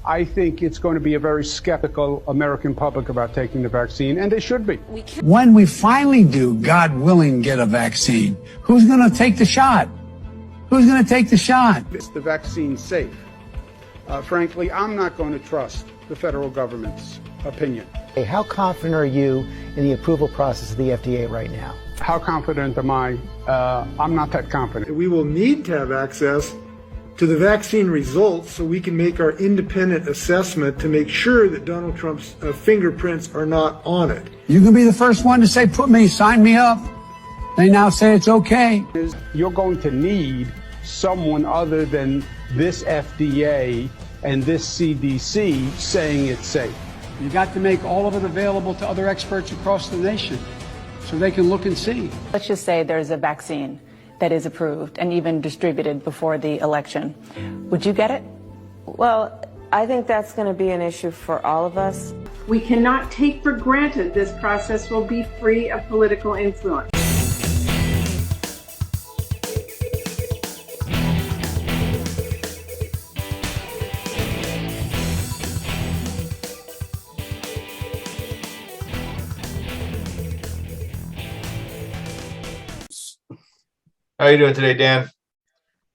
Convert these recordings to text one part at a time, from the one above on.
I think it's going to be a very skeptical American public about taking the vaccine, and they should be. When we finally do, God willing, get a vaccine, who's going to take the shot? Who's going to take the shot? Is the vaccine safe? Frankly, I'm not going to trust the federal government's opinion. Hey, how confident are you in the approval process of the FDA right now? How confident am I? I'm not that confident. We will need to have access to the vaccine results so we can make our independent assessment to make sure that Donald Trump's fingerprints are not on it. You can be the first one to say, sign me up. They now say it's okay. You're going to need someone other than this FDA and this CDC saying it's safe. You got to make all of it available to other experts across the nation so they can look and see. Let's just say there's a vaccine that is approved and even distributed before the election. Would you get it? Well, I think that's going to be an issue for all of us. We cannot take for granted this process will be free of political influence. How are you doing today, Dan?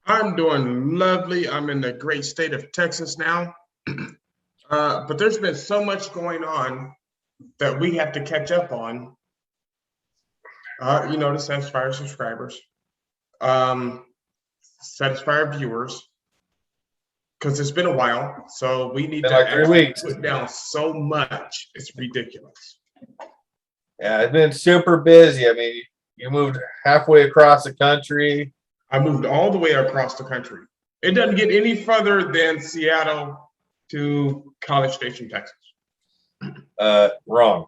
I'm doing lovely. I'm in the great state of Texas now. But there's been so much going on that we have to catch up on, to satisfy our subscribers, satisfy our viewers, because it's been a while. So we need to like 3 weeks. Put down so much. It's ridiculous. Yeah, it's been super busy. I mean, you moved halfway across the country. I moved all the way across the country. It doesn't get any further than Seattle to College Station, Texas. Wrong.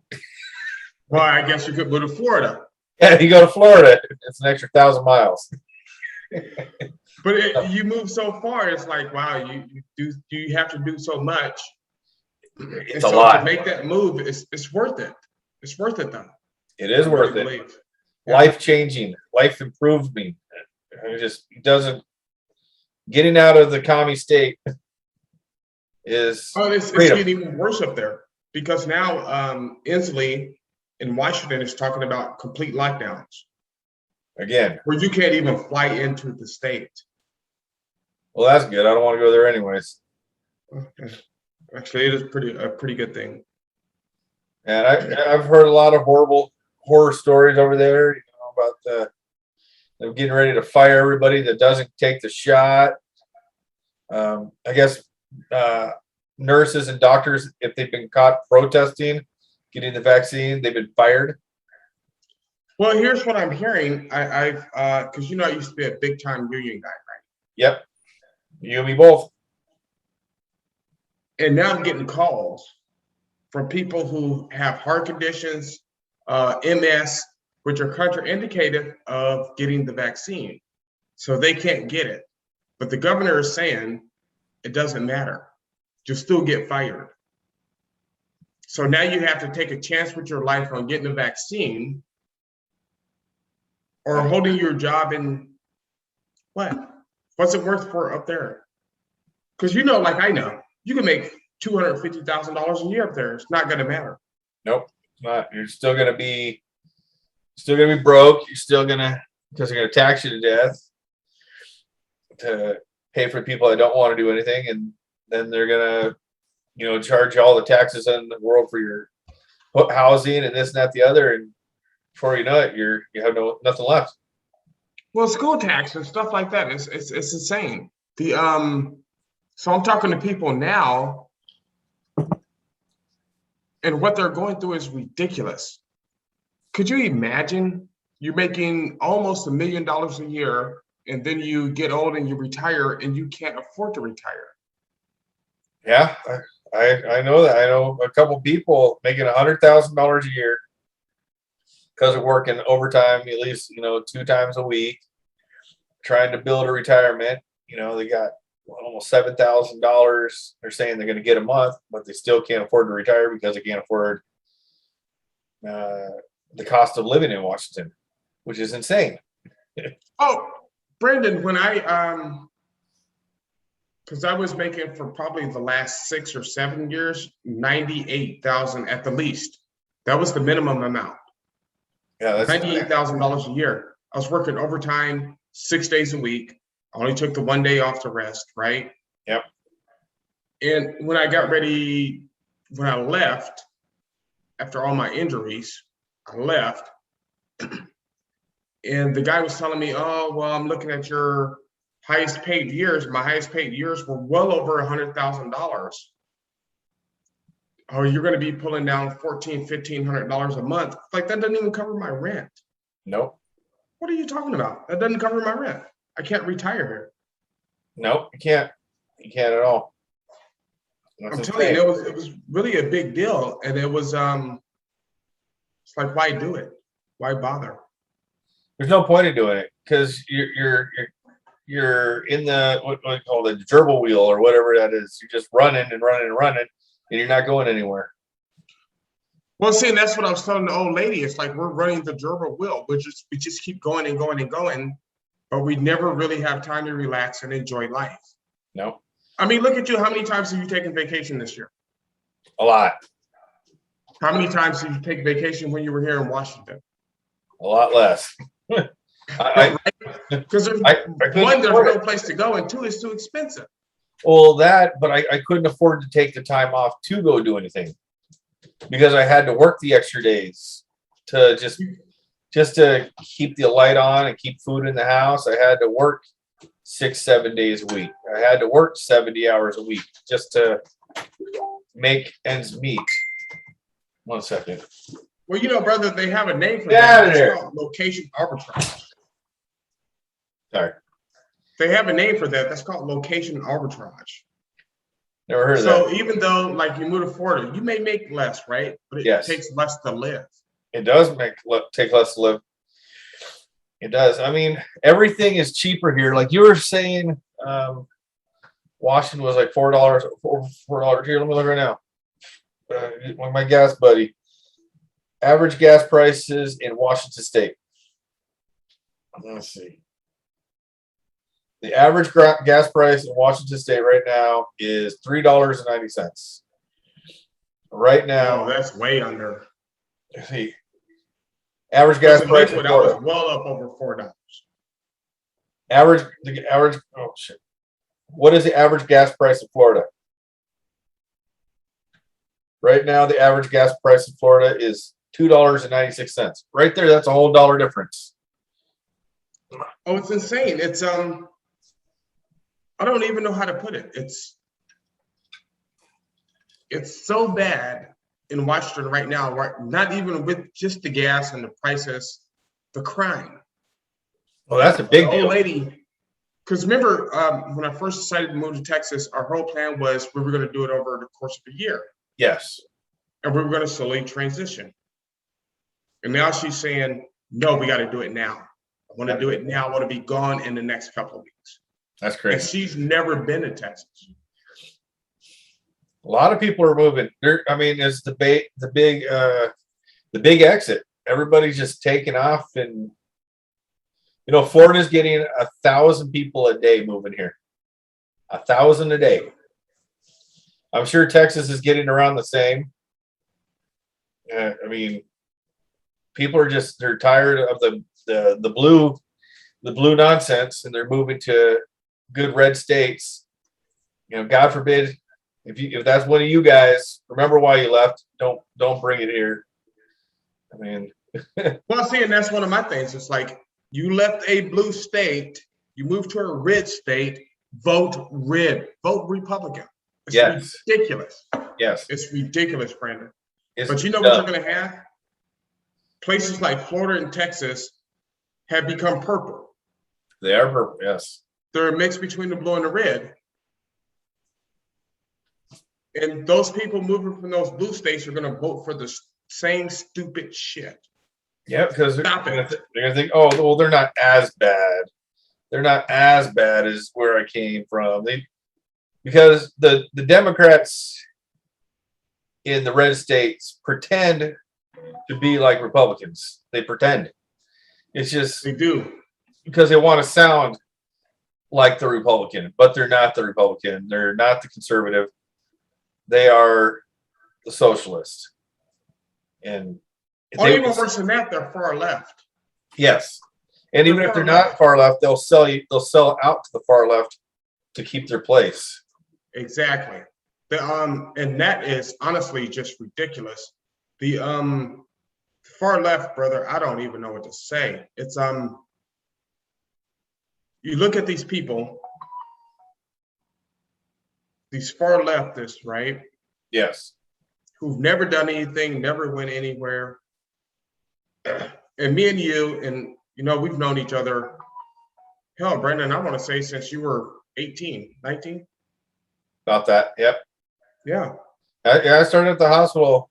Well, I guess you could go to Florida. Yeah, you go to Florida. It's an extra 1,000 miles. But you move so far, it's like, wow, you have to do so much. It's a lot. To make that move, it's worth it. It's worth it, though. It is worth it. Life changing, life improved me. It doesn't. Getting out of the commie state is. Oh, it's getting even worse up there because now Inslee in Washington is talking about complete lockdowns. Again, where you can't even fly into the state. Well, that's good. I don't want to go there anyways. Okay. Actually, it is a pretty good thing. And I've heard a lot of horror stories over there, about them getting ready to fire everybody that doesn't take the shot. I guess nurses and doctors, if they've been caught protesting getting the vaccine, they've been fired. Well, here's what I'm hearing. I've because I used to be a big time union guy, right? Yep, you and me both. And now I'm getting calls from people who have heart conditions, MS, which are contraindicated of getting the vaccine. So they can't get it. But the governor is saying it doesn't matter. You'll still get fired. So now you have to take a chance with your life on getting a vaccine or holding your job in what? What's it worth for up there? Because like I know, you can make $250,000 a year up there. It's not going to matter. Nope, it's not. You're still going to be broke. You're still gonna, because they're gonna tax you to death to pay for people that don't want to do anything, and then they're gonna, charge you all the taxes in the world for your housing and this and that, the other, and before you know it, you have nothing left. Well, school tax and stuff like that it's insane. So I'm talking to people now, and what they're going through is ridiculous. Could you imagine you're making almost $1 million a year and then you get old and you retire and you can't afford to retire? Yeah, I know that. I know a couple people making $100,000 a year because of working overtime, at least, 2 times a week, trying to build a retirement. They got almost $7,000. They're saying they're going to get a month, but they still can't afford to retire because they can't afford the cost of living in Washington, which is insane. Oh, Brendan, when I Because I was making for probably the last 6 or 7 years, 98,000 at the least. That was the minimum amount. Yeah, that's $98,000 a year. I was working overtime 6 days a week. I only took the 1 day off to rest, right? Yep. And when I left, after all my injuries, I left. And the guy was telling me, oh, well, I'm looking at your highest paid years. My highest paid years were well over $100,000. Oh, you're going to be pulling down $1,400, $1,500 a month. Like, that doesn't even cover my rent. Nope. What are you talking about? That doesn't cover my rent. I can't retire here. Nope, you can't. You can't at all. I'm telling you, it was really a big deal. And it was, it's like, why do it? Why bother? There's no point in doing it because you're in the what do you call it, the gerbil wheel or whatever that is. You're just running and running and running, and you're not going anywhere. Well, see, and that's what I was telling the old lady. It's like we're running the gerbil wheel. We just keep going and going and going, but we never really have time to relax and enjoy life. No. I mean, look at you. How many times have you taken vacation this year? A lot. How many times did you take vacation when you were here in Washington? A lot less. Because there's one, there's no place to go, and two, it's too expensive. Well, but I couldn't afford to take the time off to go do anything because I had to work the extra days to just to keep the light on and keep food in the house. I had to work 6-7 days a week. I had to work 70 hours a week just to make ends meet. 1 second. Well, you know, brother, they have a name for that. that. It's called location arbitrage. Sorry. They have a name for that. That's called location arbitrage. Never heard of that. So even though, like, you move to Florida, you may make less, right? But it takes less to live. It does take less to live. It does. I mean, everything is cheaper here. Like you were saying, Washington was like $4. $4 here. Let me look right now. My gas buddy. Average gas prices in Washington State. Let's see. The average gas price in Washington State right now is $3.90. Right now, that's way under. See, average gas price in Florida. Was well up over $4. The average. Oh shit! What is the average gas price in Florida? Right now, the average gas price in Florida is $2.96. Right there, that's a whole dollar difference. Oh, it's insane. It's I don't even know how to put it. It's so bad in Washington right now, right? Not even with just the gas and the prices, the crime. Well, that's a big deal. Old lady, because remember, when I first decided to move to Texas, our whole plan was we were going to do it over the course of a year. Yes. And we were going to slowly transition. And now she's saying, no, we got to do it now. I want to do it now. I want to be gone in the next couple of weeks. That's crazy. And she's never been to Texas. A lot of people are moving. I mean, it's the big exit. Everybody's just taking off, and you know, Florida's getting 1,000 people a day moving here. 1,000 a day. I'm sure Texas is getting around the same. I mean, people are they're tired of the blue nonsense, and they're moving to good red states. You know, God forbid if that's one of you guys, remember why you left. Don't bring it here. I mean, well, see, and that's one of my things. It's like you left a blue state, you moved to a red state. Vote red. Vote Republican. It's ridiculous. Yes, it's ridiculous, Brandon. But you know what you're going to have? Places like Florida and Texas have become purple. They are purple, yes. They're a mix between the blue and the red. And those people moving from those blue states are going to vote for the same stupid shit. Yeah, because they're going to think, oh, well, they're not as bad. They're not as bad as where I came from. Because the Democrats in the red states pretend to be like Republicans. They pretend. It's just they do because they want to sound like the Republican, but they're not the Republican. They're not the conservative. They are the socialist. And or even worse than that, they're far left. Yes. And even if they're not far left, they'll sell out to the far left to keep their place. Exactly. And that is honestly just ridiculous. The far left, brother, I don't even know what to say. It's you look at these people, these far leftists, right? Yes. Who've never done anything, never went anywhere. And me and you, and we've known each other, hell, Brendan, I want to say since you were 18, 19. About that, yep. Yeah. I started at the hospital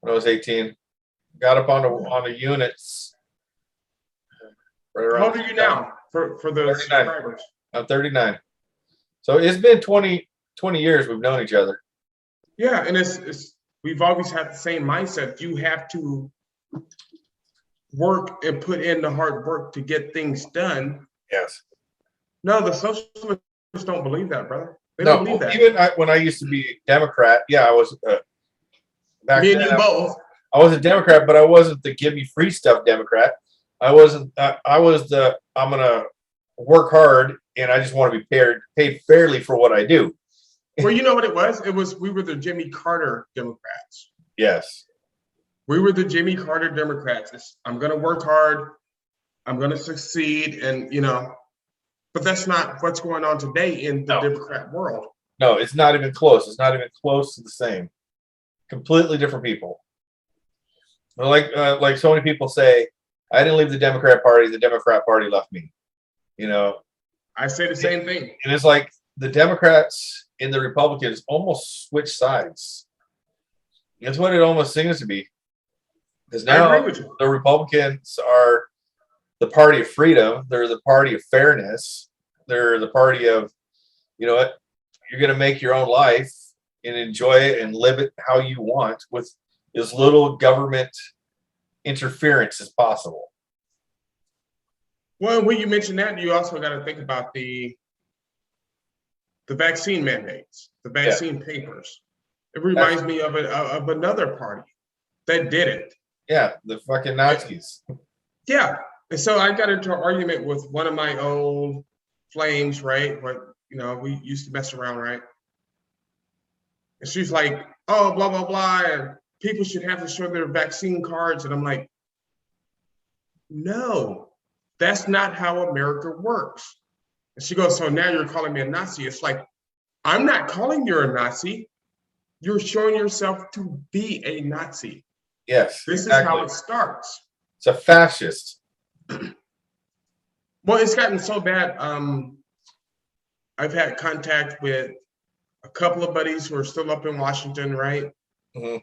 when I was 18. Got up on the units. Right around. How old are you now for the subscribers? I'm 39. So it's been 20 years we've known each other. Yeah, and it's we've always had the same mindset. You have to work and put in the hard work to get things done. Yes. No, the socialists don't believe that, brother. They don't believe that. Even when I used to be Democrat, I was back Me then. and you both. I was a Democrat, but I wasn't the give me free stuff Democrat. I wasn't. I was the I'm gonna work hard and I just want to be paid fairly for what I do. Well, you know what it was? It was we were the Jimmy Carter Democrats. Yes. We were the Jimmy Carter Democrats. I'm gonna work hard. I'm gonna succeed, and but that's not what's going on today in the Democrat world. No, it's not even close. It's not even close to the same. Completely different people. Like so many people say, I didn't leave the Democrat Party. The Democrat Party left me. I say the same thing. And it's like the Democrats and the Republicans almost switch sides. That's what it almost seems to be. Because now the Republicans are the party of freedom. They're the party of fairness. They're the party of, you know what, you're going to make your own life and enjoy it and live it how you want with as little government interference as possible. Well, when you mention that, you also got to think about the vaccine mandates, the vaccine papers. It reminds me of another party that did it. Yeah, the fucking Nazis. Yeah. And so I got into an argument with one of my old flames, right? What we used to mess around, right? And she's like, oh, blah, blah, blah. And people should have to show their vaccine cards. And I'm like, no, that's not how America works. And she goes, so now you're calling me a Nazi. It's like, I'm not calling you a Nazi. You're showing yourself to be a Nazi. Yes. This is how it starts. It's a fascist. Well, it's gotten so bad. I've had contact with a couple of buddies who are still up in Washington, right? Mm-hmm.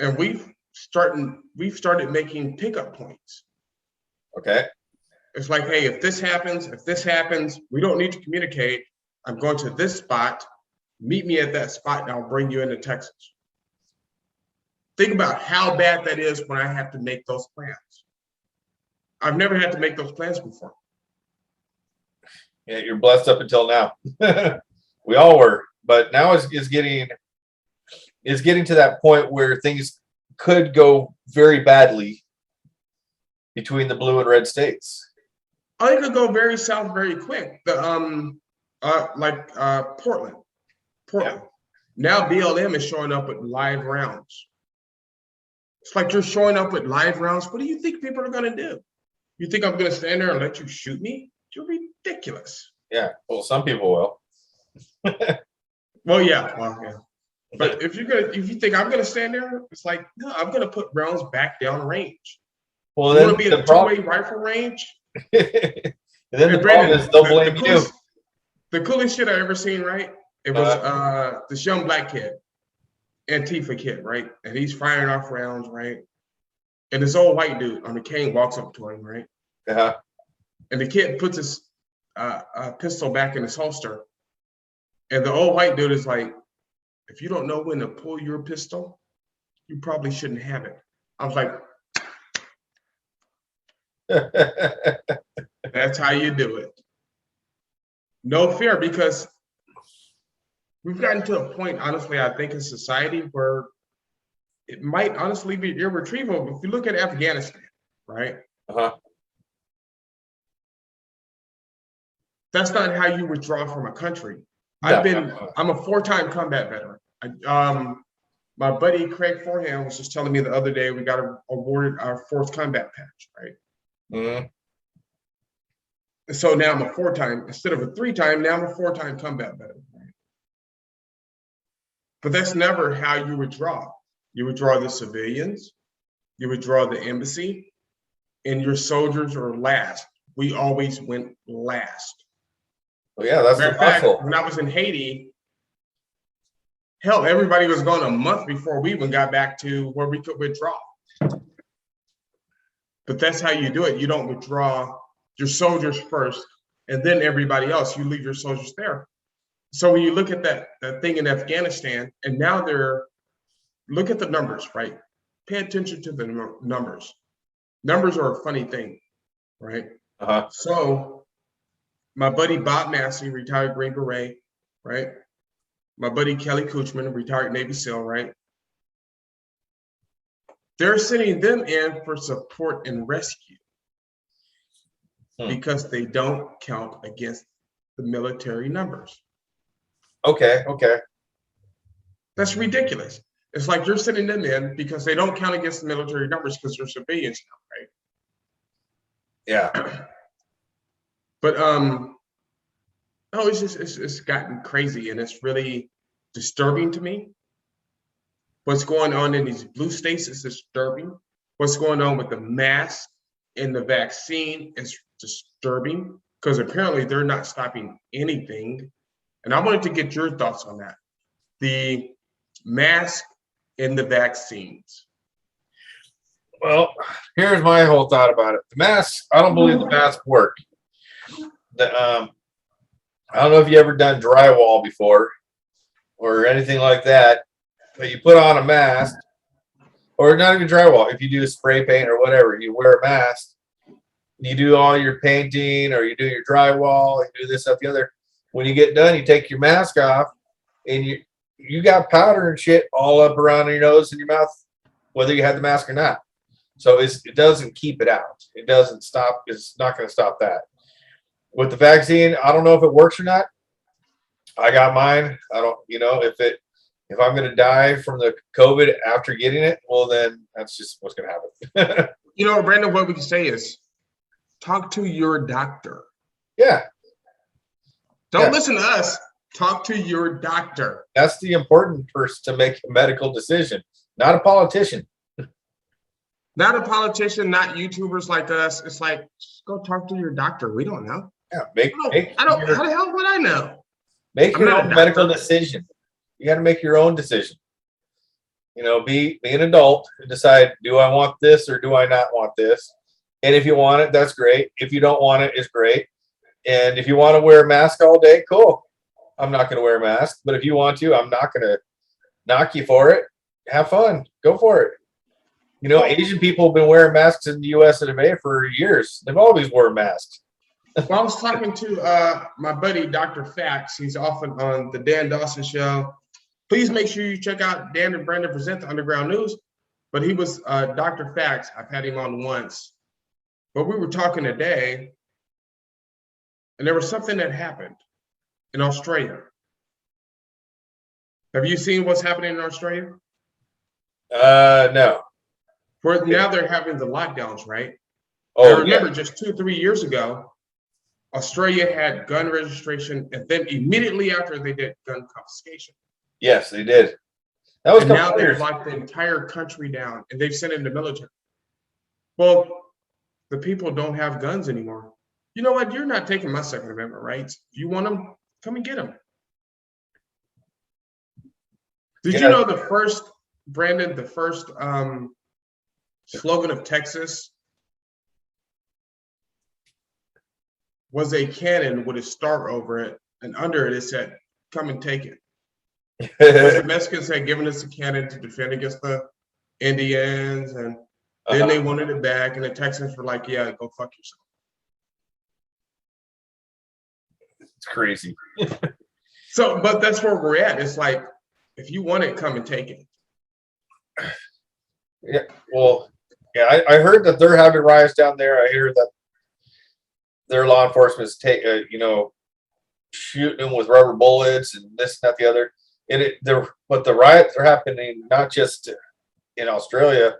And we've started making pickup points. Okay. It's like, hey, if this happens, we don't need to communicate. I'm going to this spot. Meet me at that spot, and I'll bring you into Texas. Think about how bad that is when I have to make those plans. I've never had to make those plans before. Yeah, you're blessed up until now. We all were, but now it's getting to that point where things could go very badly between the blue and red states. I could go very south very quick. Portland. Yeah. Now BLM is showing up with live rounds. It's like you're showing up with live rounds. What do you think people are going to do? You think I'm going to stand there and let you shoot me? You're ridiculous. Yeah. Well, some people will. Well, yeah. But if you think I'm going to stand there, it's like, no, I'm going to put rounds back down range. Well, you then want to be in a two-way rifle range? And then the problem is they'll blame you. The coolest shit I ever seen, right? It was this young black kid, Antifa kid, right? And he's firing off rounds, right? And this old white dude on the cane walks up to him, right? Uh-huh. And the kid puts his pistol back in his holster. And the old white dude is like, if you don't know when to pull your pistol, you probably shouldn't have it. I was like, That's how you do it. No fear, because we've gotten to a point, honestly, I think in society where it might honestly be irretrievable. If you look at Afghanistan, right? That's not how you withdraw from a country. I'm a 4-time combat veteran. My buddy Craig Forehand was just telling me the other day we got awarded our 4th combat patch, right? So now I'm a 4-time, instead of a 3-time, now I'm a 4-time combat veteran, right? But that's never how you withdraw. You withdraw the civilians, you withdraw the embassy, and your soldiers are last. We always went last. Well, yeah, that's Matter the of fact, muscle. when I was in Haiti, hell, everybody was gone a month before we even got back to where we could withdraw. But that's how you do it. You don't withdraw your soldiers first, and then everybody else. You leave your soldiers there. So when you look at that thing in Afghanistan, and now look at the numbers, right? Pay attention to the numbers. Numbers are a funny thing, right? So my buddy Bob Massey, retired Green Beret, right? My buddy Kelly Kuchman, retired Navy SEAL, right? They're sending them in for support and rescue because they don't count against the military numbers. Okay. That's ridiculous. It's like you're sending them in because they don't count against the military numbers because they're civilians now, right? Yeah. But it's gotten crazy, and it's really disturbing to me. What's going on in these blue states is disturbing. What's going on with the mask and the vaccine is disturbing, because apparently they're not stopping anything. And I wanted to get your thoughts on that. The mask and the vaccines. Well, here's my whole thought about it. The masks, I don't believe the masks work. I don't know if you ever done drywall before or anything like that, but you put on a mask, or not even drywall. If you do spray paint or whatever, you wear a mask. You do all your painting, or you do your drywall, you do this, that, the other. When you get done, you take your mask off, and you got powder and shit all up around your nose and your mouth, whether you had the mask or not. So it doesn't keep it out. It doesn't stop. It's not going to stop that. With the vaccine, I don't know if it works or not. I got mine. I don't, if I'm going to die from the COVID after getting it, well, then that's just what's going to happen. Brandon, what we can say is talk to your doctor. Yeah. Don't listen to us. Talk to your doctor. That's the important person to make a medical decision, not a politician. Not a politician, not YouTubers like us. It's like, just go talk to your doctor. We don't know. Yeah, how the hell would I know? Make your own medical decision. You got to make your own decision. Be an adult and decide, do I want this or do I not want this? And if you want it, that's great. If you don't want it, it's great. And if you want to wear a mask all day, cool. I'm not going to wear a mask. But if you want to, I'm not going to knock you for it. Have fun. Go for it. Asian people have been wearing masks in the U.S. and A for years. They've always worn masks. Well, I was talking to my buddy, Dr. Fax. He's often on the Dan Dawson Show. Please make sure you check out Dan and Brandon Present the Underground News. But he was Dr. Fax. I've had him on once. But we were talking today, and there was something that happened in Australia. Have you seen what's happening in Australia? No. Where now they're having the lockdowns, right? Oh, I remember just 2-3 years ago, Australia had gun registration, and then immediately after they did gun confiscation. Yes, they did. That was now they've locked the entire country down, and they've sent in the military. Well, the people don't have guns anymore. You know what? You're not taking my Second Amendment rights. If you want them, come and get them. Did you know the first slogan of Texas was a cannon with a star over it, and under it said, "Come and take it." The Mexicans had given us a cannon to defend against the Indians, and then they wanted it back, and the Texans were like, "Yeah, go fuck yourself." It's crazy. So, but that's where we're at. It's like, if you want it, come and take it. Yeah. Well, yeah, I heard that they're having riots down there. I hear that their law enforcement is shooting them with rubber bullets and this and that the other. But the riots are happening not just in Australia.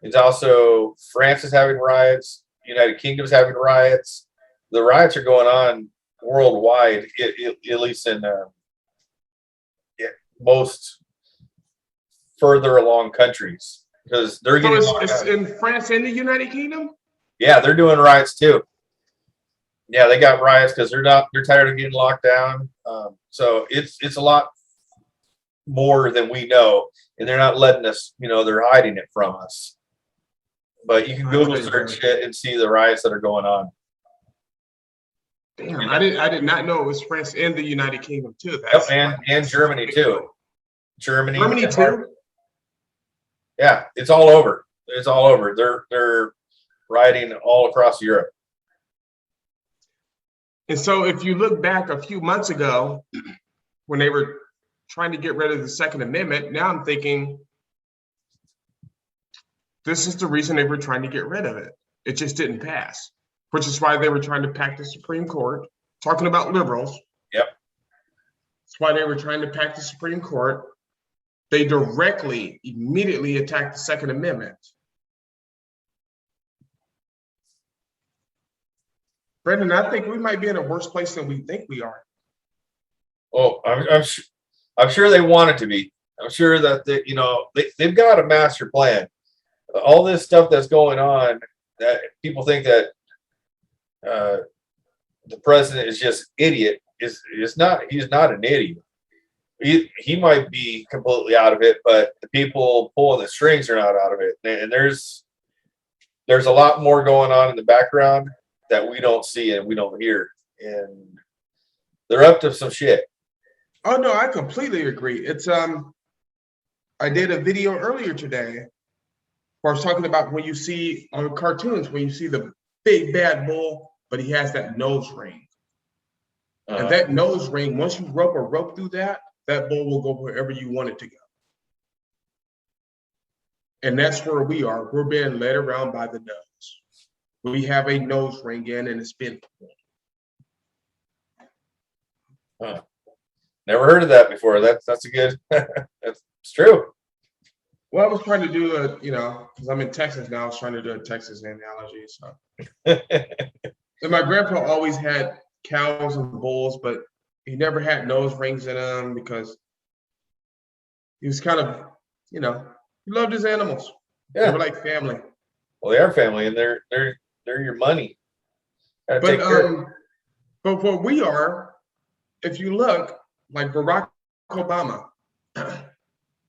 It's also France is having riots. United Kingdom's having riots. The riots are going on worldwide, at least in most further along countries, because they're getting. So it's in France and the United Kingdom. Yeah, they're doing riots too. Yeah, they got riots because they're tired of getting locked down. So it's a lot more than we know, and they're not letting us. They're hiding it from us. But you can Google search it and see the riots that are going on. Damn, I did not know it was France and the United Kingdom too. And Germany too. Germany too. Yeah, it's all over. It's all over. They're rioting all across Europe. And so, if you look back a few months ago, when they were trying to get rid of the Second Amendment, now I'm thinking, this is the reason they were trying to get rid of it. It just didn't pass, which is why they were trying to pack the Supreme Court. Talking about liberals. Yep. That's why they were trying to pack the Supreme Court. They immediately attacked the Second Amendment. Brendan, I think we might be in a worse place than we think we are. Oh, I'm sure they want it to be. I'm sure that they've got a master plan. All this stuff that's going on, that people think that the president is just idiot. Is not. He's not an idiot. He might be completely out of it, but the people pulling the strings are not out of it. And there's a lot more going on in the background that we don't see and we don't hear. And they're up to some shit. Oh no, I completely agree. It's I did a video earlier today where I was talking about when you see on cartoons, when you see the big bad bull, but he has that nose ring. And that nose ring, once you rope a rope through that bull will go wherever you want it to go. And that's where we are. We're being led around by the nose. We have a nose ring in and it's been pulled. Never heard of that before. That's a good. It's true. Well, I was trying to do because I'm in Texas now. I was trying to do a Texas analogy. So, and my grandpa always had cows and bulls, but he never had nose rings in them because he was kind of, he loved his animals. Yeah. They were like family. Well, they are family, and they're your money. But what we are, if you look, like Barack Obama,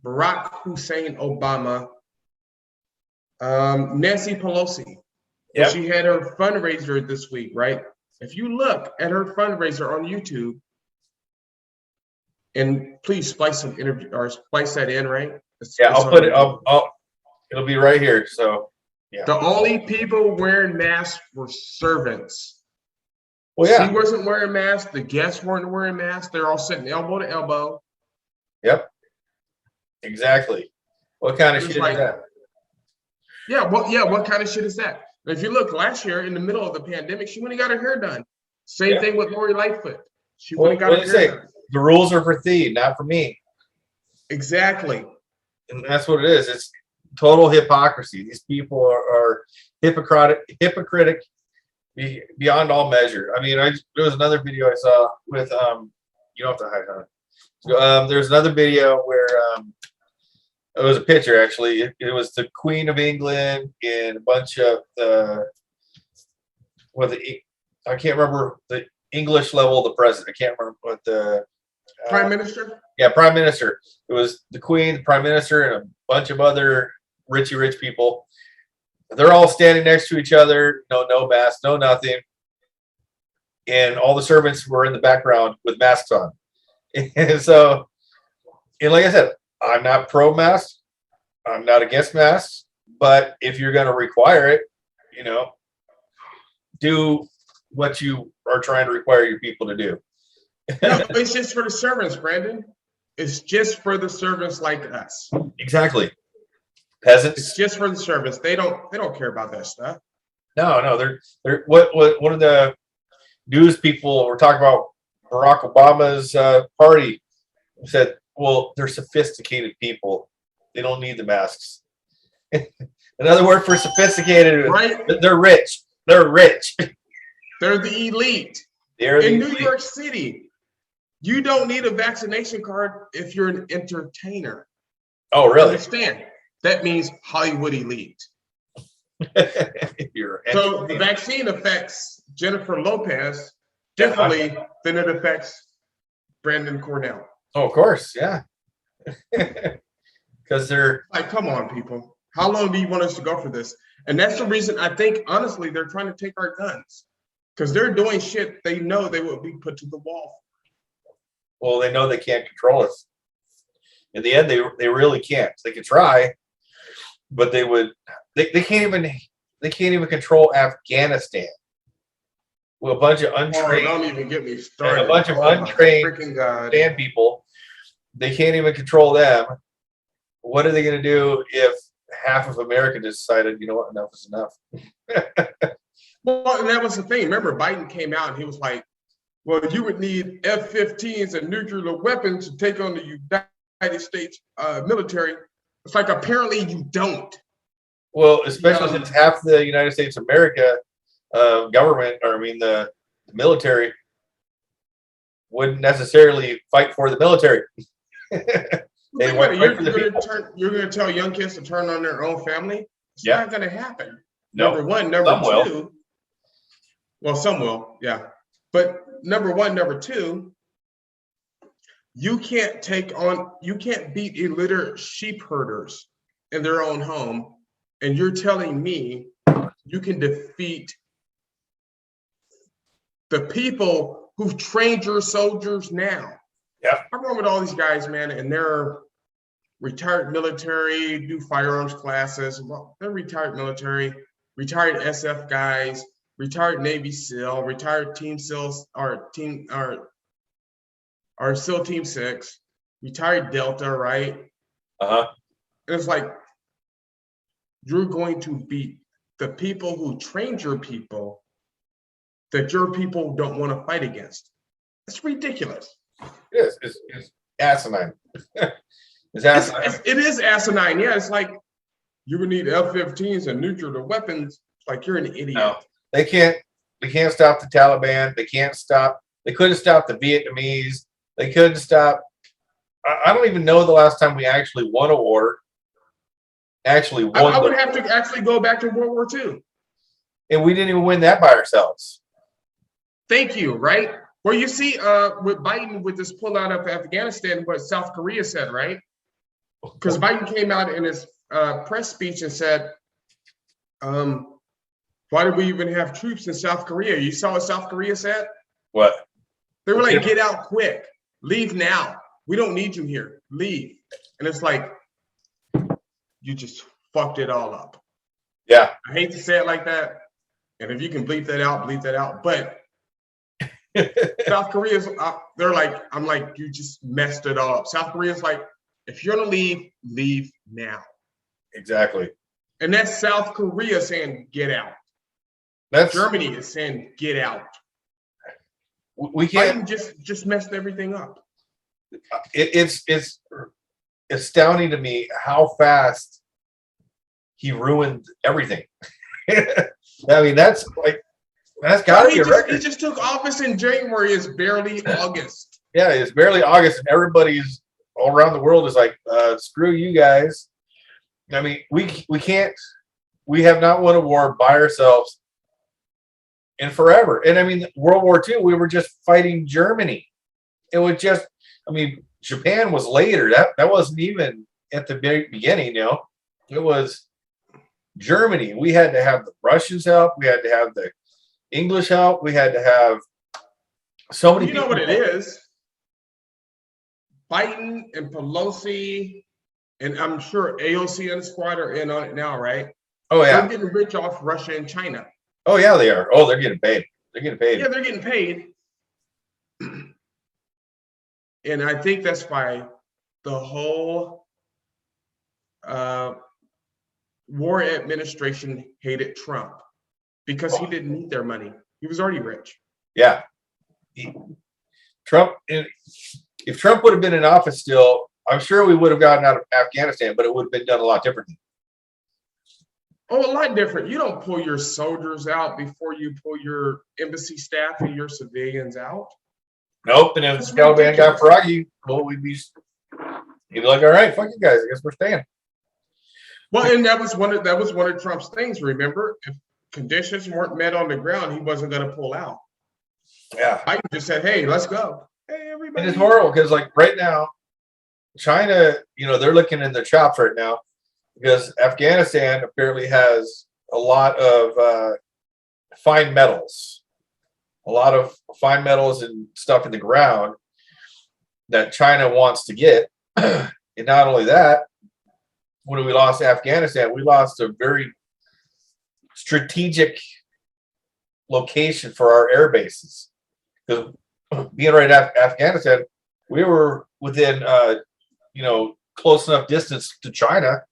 Barack Hussein Obama, Nancy Pelosi. Yep. She had her fundraiser this week, right? If you look at her fundraiser on YouTube, and please splice some interview or splice that in, right? I'll put it up. It'll be right here. So, yeah. The only people wearing masks were servants. Well, yeah. She wasn't wearing masks. The guests weren't wearing masks. They're all sitting elbow to elbow. Yep. Exactly. What kind of shit is that? Yeah. What kind of shit is that? If you look last year in the middle of the pandemic, she went and got her hair done. Same thing with Lori Lightfoot. She went and got her hair done. The rules are for thee, not for me. Exactly. And that's what it is. It's total hypocrisy. These people are hypocritic beyond all measure. I mean, there was another video I saw with you don't have to hide on it. There's another video where it was a picture actually. It was the Queen of England and a bunch of I can't remember the English level of the president. I can't remember what the Prime Minister? Yeah, Prime Minister. It was the Queen, the Prime Minister, and a bunch of other rich people. They're all standing next to each other, no mask, no nothing. And all the servants were in the background with masks on. And so, and like I said, I'm not pro-mask. I'm not against masks. But if you're going to require it, do what you are trying to require your people to do. No, it's just for the servants, Brandon. It's just for the servants like us. Exactly. It's Peasants. just for the servants. They don't care about that stuff. No, they're what one of the news people were talking about Barack Obama's party said, well, they're sophisticated people. They don't need the masks. Another word for sophisticated, Right? They're rich. They're rich. They're the elite. They're In the New elite. York City, you don't need a vaccination card if you're an entertainer. Oh, really? Understand? That means Hollywood elite. You're So the vaccine affects Jennifer Lopez differently than it affects Brandon Cornell. Oh, of course, yeah. Because they're Like, come on, people. How long do you want us to go for this? And that's the reason I think, honestly, they're trying to take our guns. Because they're doing shit they know they will be put to the wall. well, they know they can't control us. In the end, they really can't. They can try, but they can't even control Afghanistan. With a bunch of untrained, don't even get me started. a bunch of Oh, my untrained freaking God. stand people, they can't even control them. What are they going to do if half of America decided, you know what, enough is enough? Well, and that was the thing. Remember, Biden came out and he was like, well, you would need F-15s and nuclear weapons to take on the United States military. It's like, apparently you don't. Well, especially since half the United States of America government, or I mean the military, wouldn't necessarily fight for the military. They want to fight for the people. You're going to tell young kids to turn on their own family? It's Yeah. not going to happen. No. Number one. Number Some will. two. Well, some will, yeah. But number one. Number two, you can't beat illiterate sheep herders in their own home. And you're telling me you can defeat the people who've trained your soldiers now. Yeah. I'm going with all these guys, man, and they're retired military, do firearms classes. Well, they're retired military, retired SF guys, retired Navy SEAL, retired Team SEALs, or SEAL Team 6, retired Delta, right? Uh-huh. And it's like, you're going to beat the people who trained your people that your people don't want to fight against. It's ridiculous. It is. It's asinine. It's asinine. It is asinine. Yeah, it's like you're gonna need F-15s and nuclear weapons. It's like you're an idiot. No, they can't stop the Taliban. They couldn't stop the Vietnamese. They couldn't stop. I don't even know the last time we actually won a war. Actually won. I would have to actually go back to World War II. And we didn't even win that by ourselves. Thank you, right? Well, you see, with Biden, with this pullout of Afghanistan, what South Korea said, right? Because Biden came out in his press speech and said, why did we even have troops in South Korea? You saw what South Korea said? What? They were like, get out quick. Leave now. We don't need you here. Leave. And it's like, you just fucked it all up. Yeah. I hate to say it like that. And if you can bleep that out, bleep that out. But South Korea's, they're like, I'm like, you just messed it all up. South Korea's like, if you're going to leave, leave now. Exactly. And that's South Korea saying, get out. That's Germany is saying, get out. We can't. Biden just messed everything up. It's astounding to me how fast he ruined everything. I mean, that's got to be a record. He just took office in January. It's barely August. Yeah, it's barely August, and everybody's all around the world is like, screw you guys. I mean, we can't. We have not won a war by ourselves in forever. And I mean, World War II, we were just fighting Germany. It was just, I mean, Japan was later. That wasn't even at the beginning, you know. It was Germany. We had to have the Russians help. We had to have the English help. We had to have so many people. You know what it is? Biden and Pelosi, and I'm sure AOC and the squad are in on it now, right? Oh, yeah. They're getting rich off Russia and China. Oh, yeah, they are. Oh, they're getting paid. They're getting paid. Yeah, they're getting paid. And I think that's why the whole war administration hated Trump, because he didn't need their money. He was already rich. Yeah. Trump, if Trump would have been in office still, I'm sure we would have gotten out of Afghanistan, but it would have been done a lot differently. Oh, a lot different. You don't pull your soldiers out before you pull your embassy staff and your civilians out. Nope. And if the Taliban got froggy, well, he'd be like, all right, fuck you guys. I guess we're staying. Well, and that was one of Trump's things. Remember, if conditions weren't met on the ground, he wasn't going to pull out. Yeah. Biden just said, "Hey, let's go." Hey, everybody. And it's horrible because, like, right now, China, they're looking in their chops right now because Afghanistan apparently has a lot of fine metals, and stuff in the ground that China wants to get. And not only that, when we lost Afghanistan, we lost a very strategic location for our air bases. Because being right at Afghanistan, we were within, close enough distance to China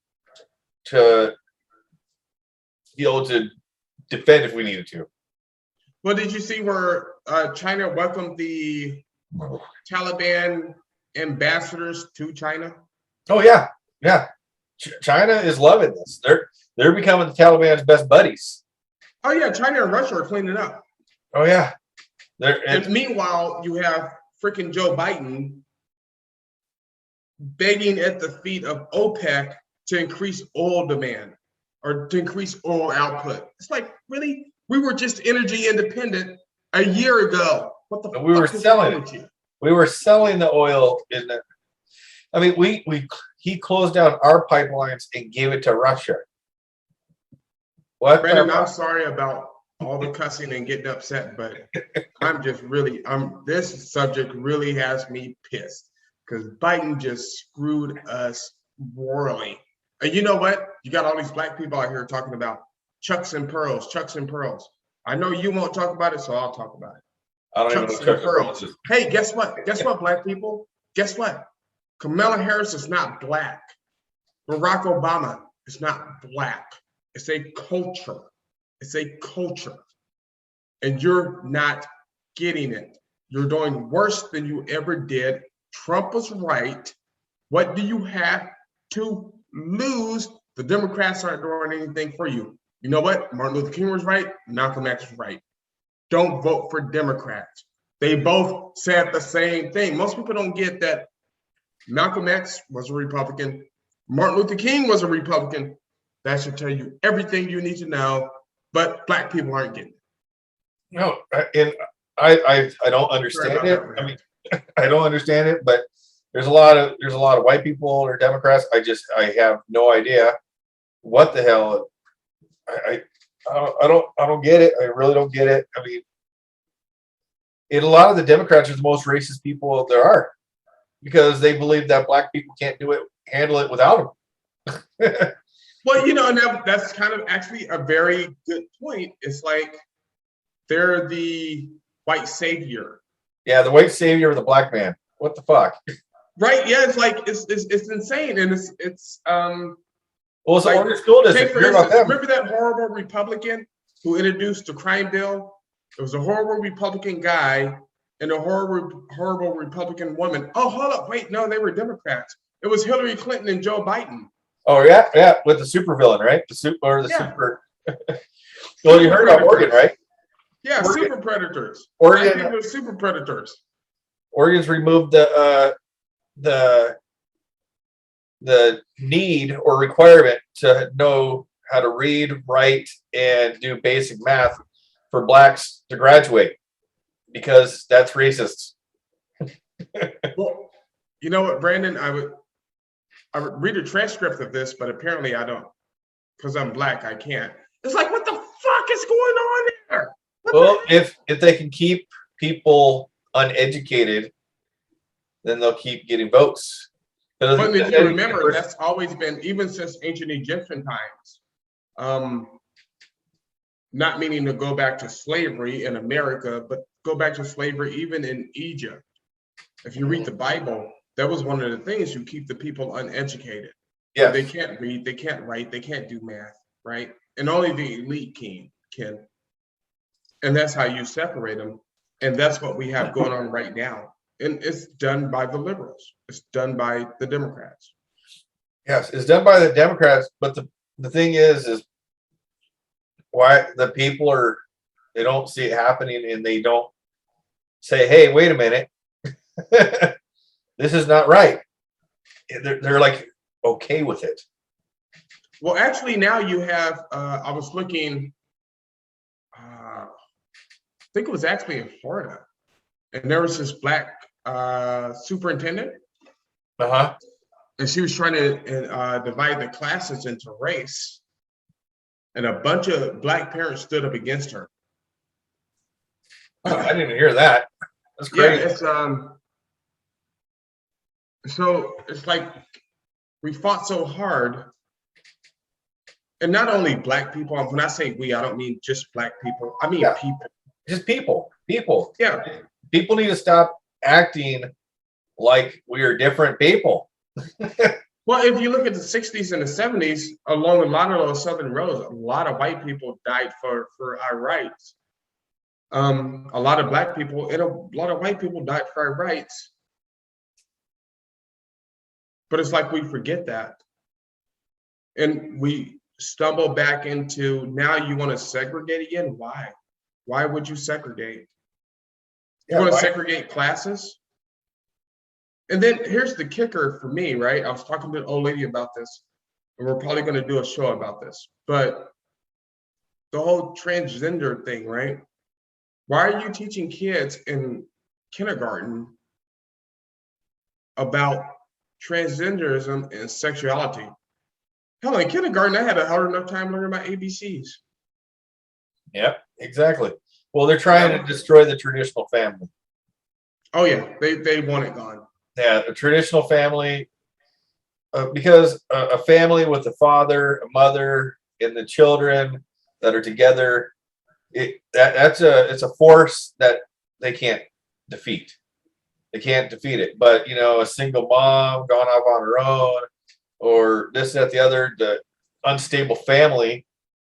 to be able to defend if we needed to. Well, did you see where China welcomed the Taliban ambassadors to China? Oh yeah, yeah. China is loving this. They're becoming the Taliban's best buddies. Oh yeah, China and Russia are cleaning up. Oh yeah. And meanwhile, you have freaking Joe Biden begging at the feet of OPEC to increase oil demand or to increase oil output. It's like, really? We were just energy independent a year ago. What the fuck? We were selling it. We were selling the oil in it. I mean, he closed down our pipelines and gave it to Russia. What? Brandon, I'm sorry about all the cussing and getting upset, but this subject really has me pissed because Biden just screwed us royally. And you know what? You got all these black people out here talking about chucks and pearls. I know you won't talk about it, so I'll talk about it. I don't even know what chucks and pearls is. Hey, guess what? Guess what, black people? Guess what? Kamala Harris is not black. Barack Obama is not black. It's a culture. It's a culture. And you're not getting it. You're doing worse than you ever did. Trump was right. What do you have to lose? The Democrats aren't doing anything for you. You know what? Martin Luther King was right. Malcolm X was right. Don't vote for Democrats. They both said the same thing. Most people don't get that Malcolm X was a Republican. Martin Luther King was a Republican. That should tell you everything you need to know, but black people aren't getting it. No, and I don't understand it. I mean, I don't understand it, but there's a lot of white people or Democrats. I have no idea what the hell. I don't get it. I really don't get it. I mean, and a lot of the Democrats are the most racist people there are because they believe that black people can't handle it without them. Well, and that's kind of actually a very good point. It's like they're the white savior. Yeah, the white savior of the black man. What the fuck? Right? Yeah, it's like it's insane, and it's well, it's like, Oregon school district. Remember that horrible Republican who introduced the crime bill? It was a horrible Republican guy and a horrible Republican woman. Oh, hold up, wait, no, they were Democrats. It was Hillary Clinton and Joe Biden. Oh yeah, with the supervillain, right? Super. Well, you heard about Oregon, right? Yeah, Oregon. super predators. Oregon are super predators. Oregon's removed the need or requirement to know how to read, write, and do basic math for blacks to graduate because that's racist. Well, you know what, Brandon? I would read a transcript of this, but apparently I don't, because I'm black. I can't. It's like, what the fuck is going on there? Well, if they can keep people uneducated, then they'll keep getting votes. But if you remember, that's always been, even since ancient Egyptian times, not meaning to go back to slavery in America, but go back to slavery even in Egypt. If you read the Bible, that was one of the things, you keep the people uneducated. Yes. They can't read, they can't write, they can't do math, right? And only the elite can. And that's how you separate them. And that's what we have going on right now. And it's done by the liberals. It's done by the Democrats. Yes, it's done by the Democrats, but the thing is why the people they don't see it happening, and they don't say, hey, wait a minute, this is not right. They're like okay with it. Well, actually now you have, I was looking, I think it was actually in Florida, and there was this black superintendent, and she was trying to divide the classes into race, and a bunch of black parents stood up against her. I didn't even hear that. That's great. Yeah, it's so it's like we fought so hard, and not only black people. When I say we, I don't mean just black people. I mean people. Just people. People. Yeah. People need to stop acting like we are different people. Well, if you look at the 60s and the 70s, along a lot of those southern roads, a lot of white people died for our rights. A lot of black people and a lot of white people died for our rights. But it's like we forget that. And we stumble back into, now you want to segregate again? Why? Why would you segregate? You want to segregate classes? And then here's the kicker for me, right? I was talking to an old lady about this, and we're probably going to do a show about this. But the whole transgender thing, right? Why are you teaching kids in kindergarten about transgenderism and sexuality? Hell, in kindergarten, I had a hard enough time learning about ABCs. Yep, exactly. Well, they're trying to destroy the traditional family. Oh yeah, they want it gone. Yeah, the traditional family, because a family with a father, a mother, and the children that are together, it's a force that they can't defeat. They can't defeat it. But a single mom gone off on her own, or this, that, the other, the unstable family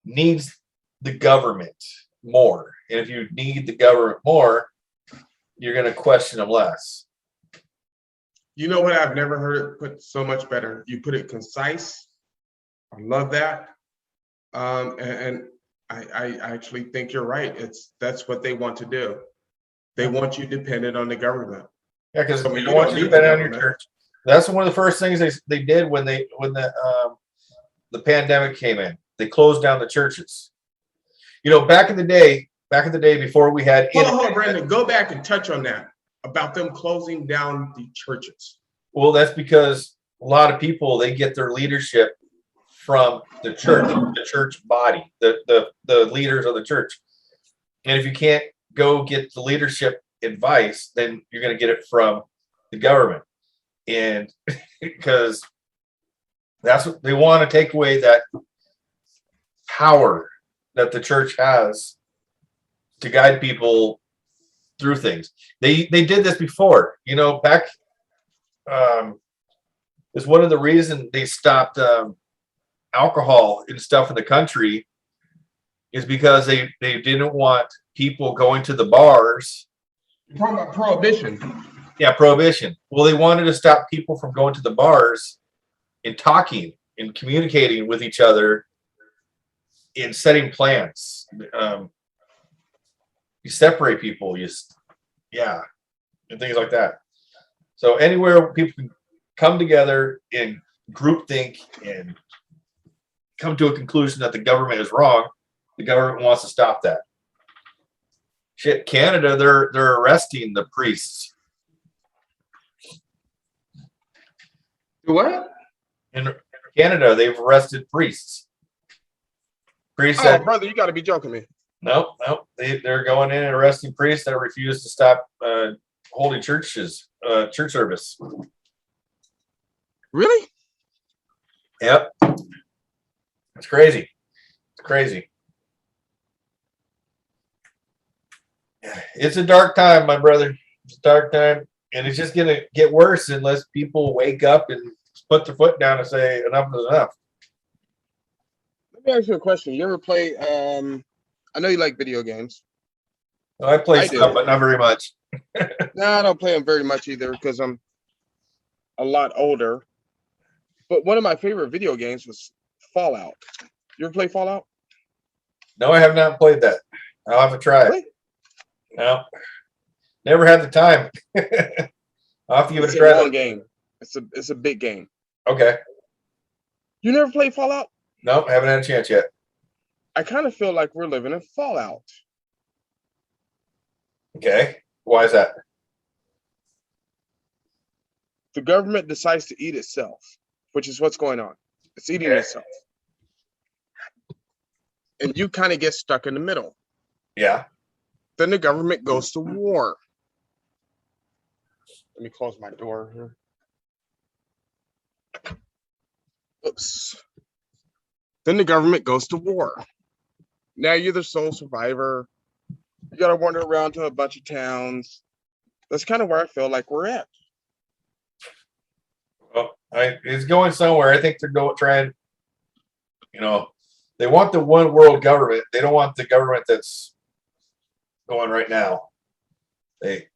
needs the government more. And if you need the government more, you're going to question them less. You know what? I've never heard it put so much better. You put it concise. I love that. And I actually think you're right. That's what they want to do. They want you dependent on the government. Yeah, because they don't want you dependent on your church. That's one of the first things they did when the pandemic came in. They closed down the churches. Back in the day before we had. Hold on, Brandon. Go back and touch on that about them closing down the churches. Well, that's because a lot of people, they get their leadership from the church body, the leaders of the church. And if you can't go get the leadership advice, then you're going to get it from the government. And because that's what they want to take away, that power that the church has to guide people through things. They did this before, back is one of the reasons they stopped alcohol and stuff in the country, is because they didn't want people going to the bars. You're talking about prohibition. Yeah, prohibition. Well, they wanted to stop people from going to the bars and talking and communicating with each other and setting plans. You separate people, and things like that. So anywhere people can come together in groupthink and come to a conclusion that the government is wrong, the government wants to stop that. Shit, Canada, they're arresting the priests. What? In Canada, they've arrested priests. Priests Oh, brother, you got to be joking me. Nope. They're going in and arresting priests that refuse to stop holding church service. Really? Yep. It's crazy. It's crazy. It's a dark time, my brother. It's a dark time. And it's just going to get worse unless people wake up and put their foot down and say enough is enough. Let me ask you a question. You ever play? I know you like video games. Well, I play I stuff, do. but not very much. No, I don't play them very much either because I'm a lot older. But one of my favorite video games was Fallout. You ever play Fallout? No, I have not played that. I'll have to try it. Really? No, never had the time. I'll have to give it It's a a try. long game. It's a big game. Okay. You never played Fallout? No, haven't had a chance yet. I kind of feel like we're living in Fallout. Okay. Why is that? The government decides to eat itself, which is what's going on. It's eating Okay. itself. And you kind of get stuck in the middle. Yeah. Then the government goes to war. Let me close my door here. Oops. Then the government goes to war. Now you're the sole survivor. You got to wander around to a bunch of towns. That's kind of where I feel like we're at. Well, it's going somewhere. I think they're trying. They want the one world government. They don't want the government that's going right now.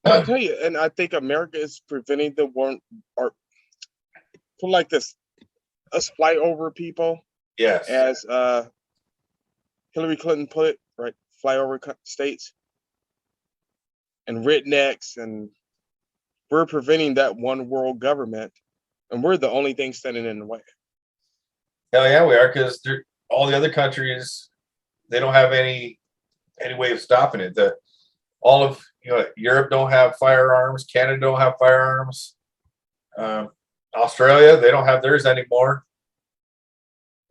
I'll tell you, and I think America is preventing the war, or put like this, us flyover people, Yes. as Hillary Clinton put it, right? Flyover states and rednecks, and we're preventing that one world government, and we're the only thing standing in the way. Hell yeah, we are, because all the other countries, they don't have any way of stopping it. All of Europe don't have firearms. Canada don't have firearms. Australia, they don't have theirs anymore.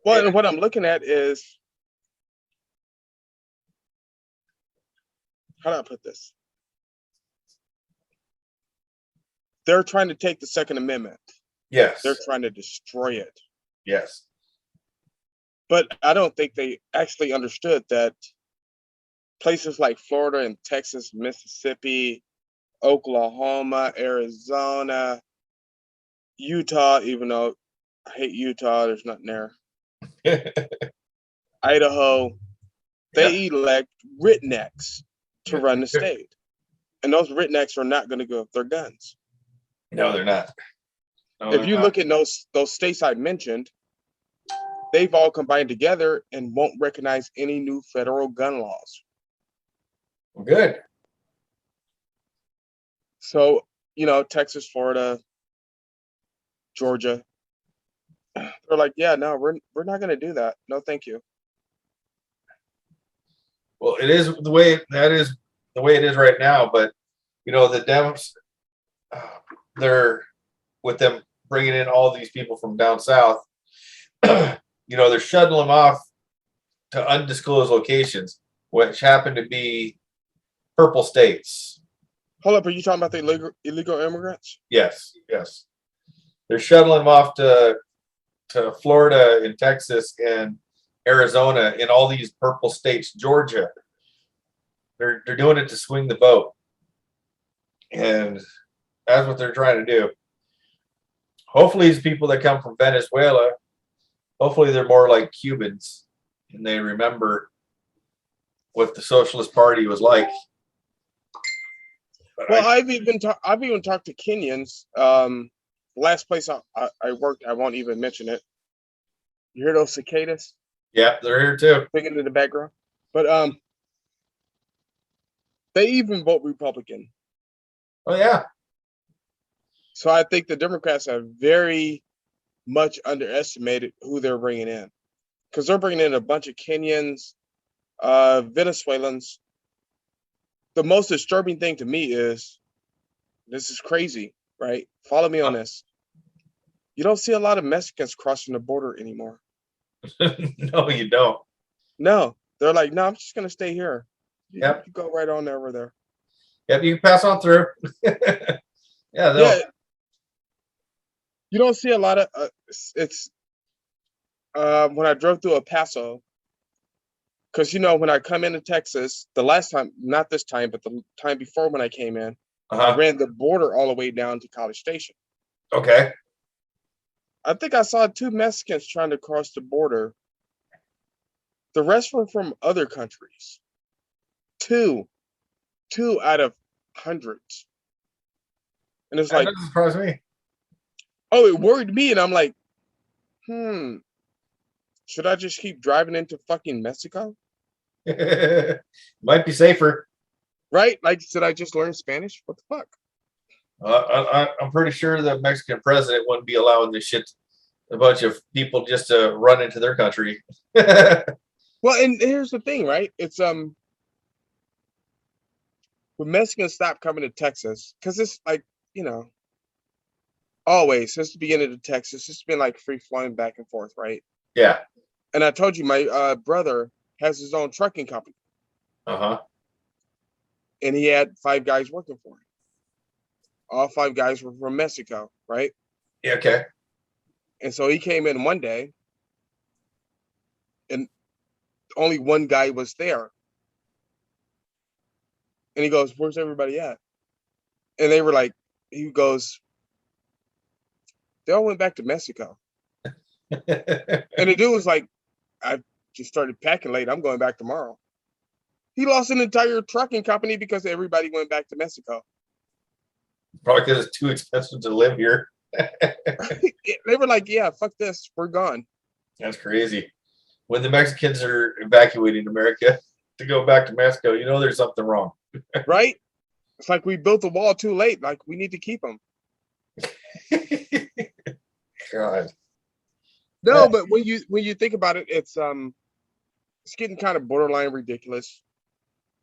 Well, and what I'm looking at is, how do I put this? They're trying to take the Second Amendment. Yes. They're trying to destroy it. Yes. But I don't think they actually understood that places like Florida and Texas, Mississippi, Oklahoma, Arizona, Utah, even though I hate Utah, there's nothing there. Idaho, they elect rednecks to run the state. And those rednecks are not going to go with their guns. No, they're not. No, If you look at those states I mentioned, they've all combined together and won't recognize any new federal gun laws. Well, good. So, Texas, Florida, Georgia, they're like, yeah, no, we're not going to do that. No, thank you. Well, it is the way it is right now. But the Dems, they're with them bringing in all these people from down south. They're shutting them off to undisclosed locations, which happen to be purple states. Hold up, are you talking about the illegal immigrants? Yes. They're shuttling them off to Florida and Texas and Arizona and all these purple states, Georgia. They're doing it to swing the vote. And that's what they're trying to do. Hopefully these people that come from Venezuela, hopefully they're more like Cubans and they remember what the Socialist Party was like. But well, I've even talked to Kenyans. Last place I worked, I won't even mention it. You hear those cicadas? Yeah, they're here too. Thinking in the background. But they even vote Republican. Oh yeah. So I think the Democrats have very much underestimated who they're bringing in, because they're bringing in a bunch of Kenyans, Venezuelans. The most disturbing thing to me is, this is crazy, right? Follow me on this. You don't see a lot of Mexicans crossing the border anymore. No, you don't. No, they're like, no, I'm just going to stay here. Yep. You go right on over there. Yep, you can pass on through. Yeah. You don't see a lot of, when I drove through El Paso, because, when I come into Texas, the last time, not this time, but the time before when I came in, Uh-huh. ran the border all the way down to College Station. Okay. I think I saw 2 Mexicans trying to cross the border. The rest were from other countries. Two out of hundreds. And it's That like, doesn't surprise me. oh, it worried me. And I'm like, should I just keep driving into fucking Mexico? Might be safer. Right? Like, should I just learn Spanish? What the fuck? I'm pretty sure the Mexican president wouldn't be allowing this shit, a bunch of people just to run into their country. Well, and here's the thing, right? It's when Mexicans stop coming to Texas, because it's like, always since the beginning of Texas, it's been like free flowing back and forth, right? Yeah. And I told you my brother has his own trucking company. Uh-huh. And he had 5 guys working for him. All 5 guys were from Mexico, right? Yeah, okay. And so he came in one day and only one guy was there. And he goes, "Where's everybody at?" And they were like, he goes, "They all went back to Mexico." And the dude was like, "I just started packing late. I'm going back tomorrow." He lost an entire trucking company because everybody went back to Mexico. Probably because it's too expensive to live here. They were like, "Yeah, fuck this. We're gone." That's crazy. When the Mexicans are evacuating America to go back to Mexico, there's something wrong. Right? It's like we built the wall too late. Like, we need to keep them. God. No, but when you think about it, it's getting kind of borderline ridiculous.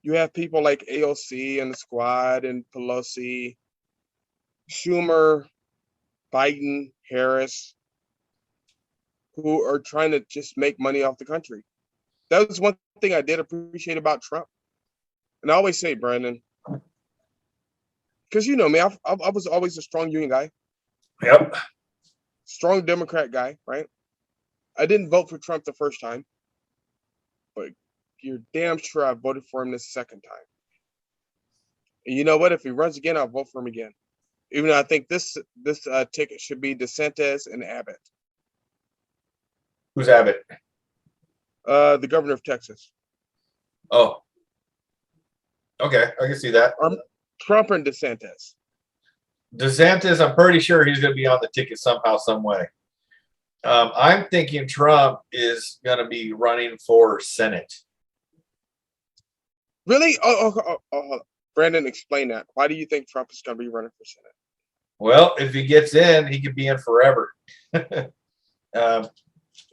You have people like AOC and the Squad and Pelosi, Schumer, Biden, Harris, who are trying to just make money off the country. That was one thing I did appreciate about Trump. And I always say, Brandon, because you know me, I was always a strong union guy. Yep. Strong Democrat guy, right? I didn't vote for Trump the first time, but you're damn sure I voted for him this second time. And you know what? If he runs again, I'll vote for him again. Even though I think this ticket should be DeSantis and Abbott. Who's Abbott? The governor of Texas. Oh. Okay, I can see that. Trump and DeSantis. DeSantis, I'm pretty sure he's going to be on the ticket somehow, some way. I'm thinking Trump is going to be running for Senate. Really? Oh, Brandon, explain that. Why do you think Trump is going to be running for Senate? Well, if he gets in, he could be in forever. That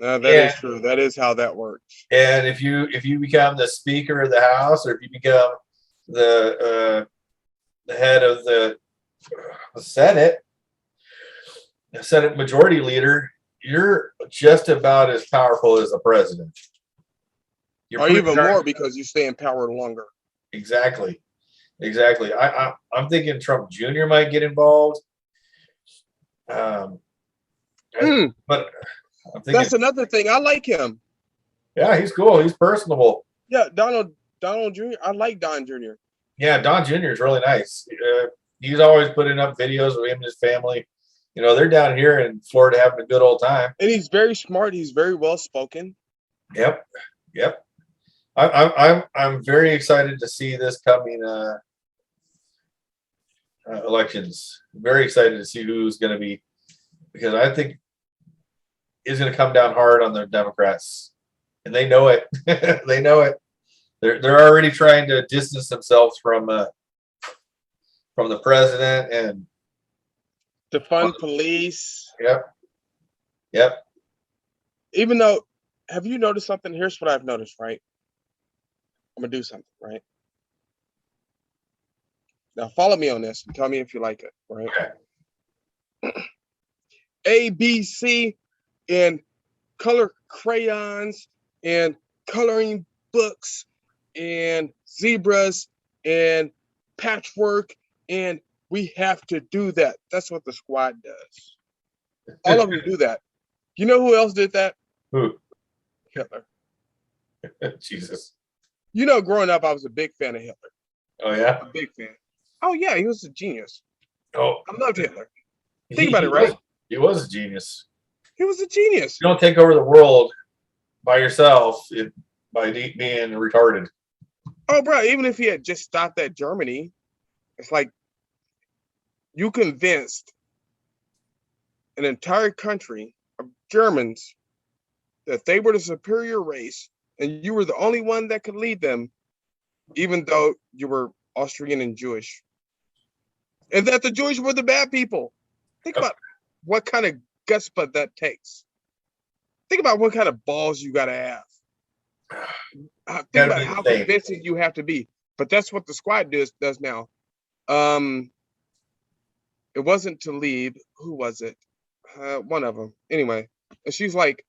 is true. That is how that works. And if you become the Speaker of the House, or if you become the head of the Senate, the Senate Majority Leader, you're just about as powerful as the president. Or even more, because you stay in power longer. Exactly. I'm thinking Trump Jr. might get involved. But I'm thinking, that's another thing. I like him. Yeah, he's cool. He's personable. Yeah, Donald Jr. I like Don Jr. Yeah, Don Jr. is really nice. He's always putting up videos of him and his family. They're down here in Florida having a good old time. And he's very smart. He's very well spoken. Yep. I'm very excited to see this coming elections. Very excited to see who's going to be, because I think it's going to come down hard on the Democrats, and they know it. They know it. They're already trying to distance themselves from the president and defund police. Yep. Even though, have you noticed something? Here's what I've noticed, right? I'm gonna do something, right? Now follow me on this and tell me if you like it, right? Okay. A, B, C, and color crayons and coloring books and zebras and patchwork, and we have to do that. That's what the Squad does. All of them do that. You know who else did that? Who? Hitler. Jesus. Growing up, I was a big fan of Hitler. Oh yeah. A big fan. Oh yeah, he was a genius. Oh, I loved Hitler. Think about it, was, right? he was a genius. He was a genius. You don't take over the world by yourself by being retarded. Oh, bro, even if he had just stopped at Germany, it's like you convinced an entire country of Germans that they were the superior race and you were the only one that could lead them, even though you were Austrian and Jewish. And that the Jewish were the bad people. Think about what kind of gutspa that takes. Think about what kind of balls you got to have. Think about how convincing you have to be. But that's what the squad does now. It wasn't Talib. Who was it? One of them. Anyway, and she's like,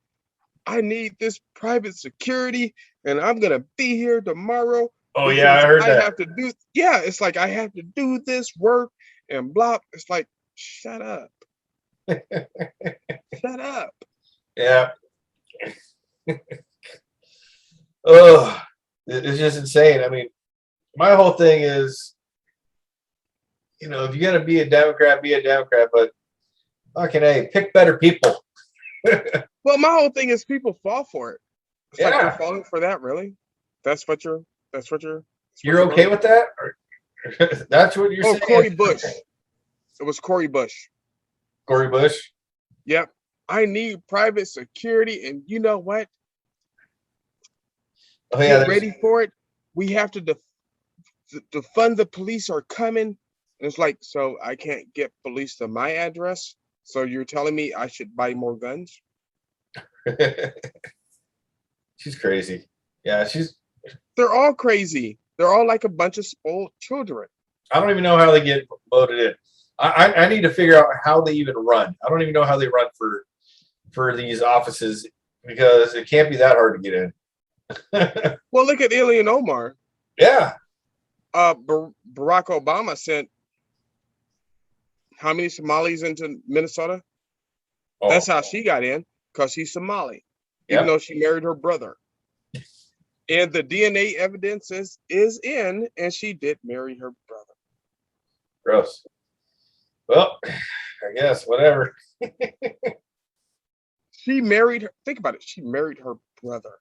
I need this private security, and I'm gonna be here tomorrow. Oh yeah, I heard that. Have to do. Yeah, it's like I have to do this work and blah. It's like, shut up. Shut up. Yeah. Oh, it's just insane. I mean, my whole thing is, you know, if you're gonna be a Democrat, but fucking hey, pick better people. Well, my whole thing is people fall for it. It's yeah. Like you're falling for that, really? That's what you're You're okay with that? Or that's what you're saying? Cory Bush. It was Cory Bush. Cory Bush? Yep. I need private security, and you know what? Oh, yeah, get ready for it. We have to defund the police are coming. And it's like, so I can't get police to my address. So you're telling me I should buy more guns? She's crazy. Yeah, they're all crazy. They're all like a bunch of spoiled children. I don't even know how they get voted in. I need to figure out how they even run. I don't even know how they run for these offices, because it can't be that hard to get in. Well, look at Ilhan Omar. Yeah. Barack Obama sent how many Somalis into Minnesota? Oh. That's how she got in, because she's Somali, even though she married her brother. And the DNA evidence is in, and she did marry her brother. Gross. Well, I guess, whatever. She married her. Think about it. She married her brother.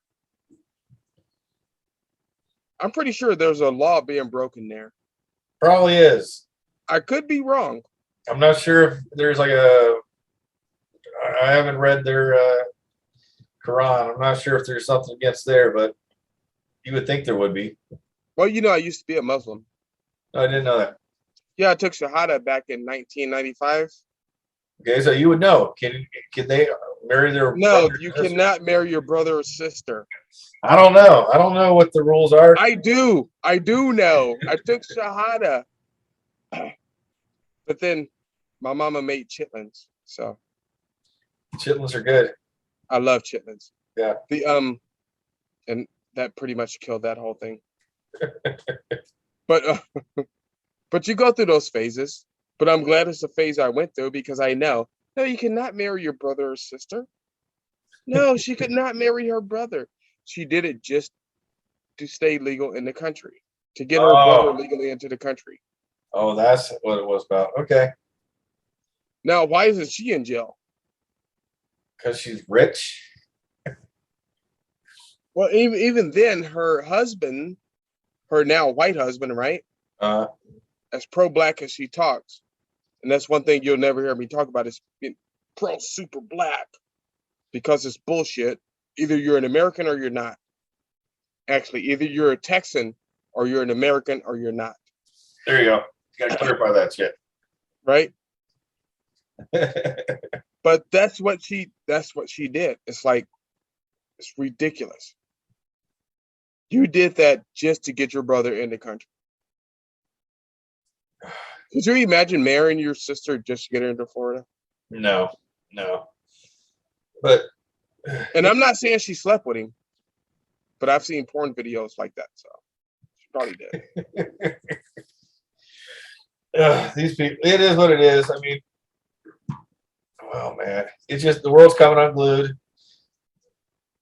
I'm pretty sure there's a law being broken there. Probably is. I could be wrong. I'm not sure if there's like I haven't read their Quran. I'm not sure if there's something against there, but you would think there would be. Well, you know, I used to be a Muslim. No, I didn't know that. Yeah, I took Shahada back in 1995. Okay, so you would know. Can they marry their No, you cannot marry your brother or sister. I don't know. I don't know what the rules are. I do know. I took Shahada. But then my mama made chitlins. So chitlins are good. I love chitlins. Yeah. And that pretty much killed that whole thing. But you go through those phases. But I'm glad it's the phase I went through, because I know, no, you cannot marry your brother or sister. No, she could not marry her brother. She did it just to stay legal in the country, to get her brother legally into the country. Oh, that's what it was about. Okay. Now, why isn't she in jail? Because she's rich. Well, even then, her husband, her now white husband, right? As pro-black as she talks. And that's one thing you'll never hear me talk about, is being pro-super black, because it's bullshit. Either you're an American or you're not. Actually, either you're a Texan or you're an American or you're not. There you go. You got to clarify that shit. Right? But that's what she did. It's like, it's ridiculous. You did that just to get your brother in the country. Could you imagine marrying your sister just to get her into Florida? No. But, and I'm not saying she slept with him, but I've seen porn videos like that, so she probably did. These people, it is what it is. I mean, oh man, it's just the world's coming unglued.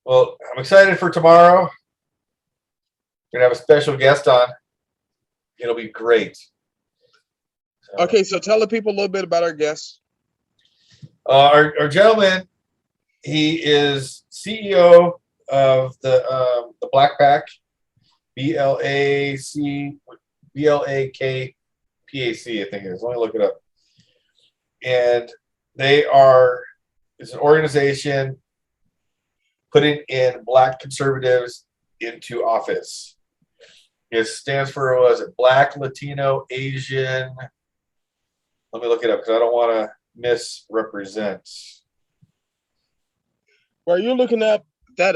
Well, I'm excited for tomorrow. We're gonna have a special guest on. It'll be great. Okay, so tell the people a little bit about our guests. Our gentleman, he is CEO of the Black Pack, BLAKPAC, I think it is. Let me look it up. And it's an organization putting in Black conservatives into office. It stands for, was it Black, Latino, Asian? Let me look it up because I don't want to misrepresent. While you're looking that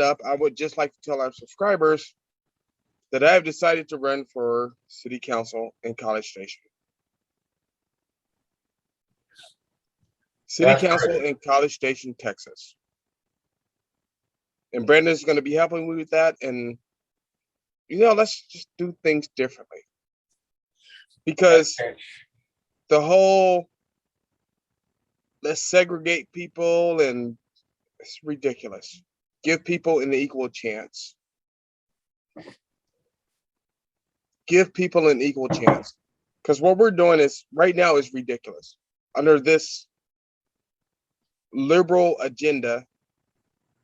up, I would just like to tell our subscribers that I have decided to run for city council in College Station. City Council in College Station, Texas. And Brandon's going to be helping me with that. And, let's just do things differently. Because the whole, let's segregate people, and it's ridiculous. Give people an equal chance. Give people an equal chance. Because what we're doing right now is ridiculous. Under this liberal agenda,